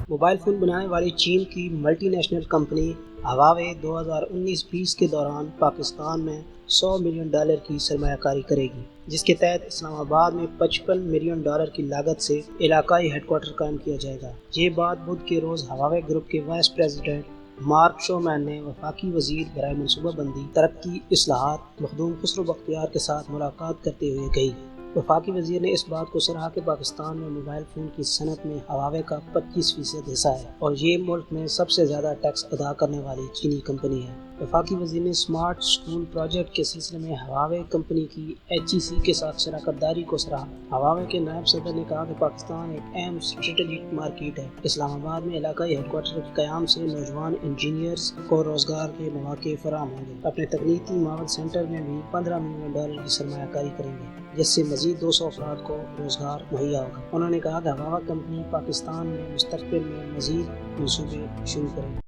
Mobile phone بنانے والی چین کی ملٹی نیشنل کمپنی ہواوے 2019-20 کے دوران پاکستان میں $100 ملین کی سرمایہ کاری کرے گی، جس کے تحت اسلام آباد میں $55 ملین کی لاگت سے علاقائی ہیڈ کوارٹر قائم کیا جائے گا۔ یہ بات بدھ کے روز ہواوے گروپ کے وائس پریزیڈنٹ مارک شومین نے وفاقی وزیر برائے منصوبہ بندی، ترقی، اصلاحات مخدوم خسرو بختیار کے ساتھ ملاقات کرتے ہوئے کہی۔ وفاقی وزیر نے اس بات کو سراہا کہ پاکستان میں موبائل فون کی صنعت میں ہواوے کا 25% حصہ ہے اور یہ ملک میں سب سے زیادہ ٹیکس ادا کرنے والی چینی کمپنی ہے۔ وفاقی وزیر نے اسمارٹ اسکول پروجیکٹ کے سلسلے میں ہواوے کمپنی کی HEC کے ساتھ شراکت داری کو سراہا۔ ہواوے کے نائب صدر نے کہا کہ پاکستان ایک اہم اسٹریٹجک مارکیٹ ہے۔ اسلام آباد میں علاقائی ہیڈ کوارٹر کے قیام سے نوجوان انجینئرز کو روزگار کے مواقع فراہم ہوں گے۔ اپنے تکنیکی معاون سینٹر میں بھی $15 ملین کی سرمایہ کاری کریں گے، جس سے مزید 200 افراد کو روزگار مہیا ہوگا۔ انہوں نے کہا کہ ہواوے کمپنی پاکستان میں مستقبل میں مزید منصوبے شروع کرے گی۔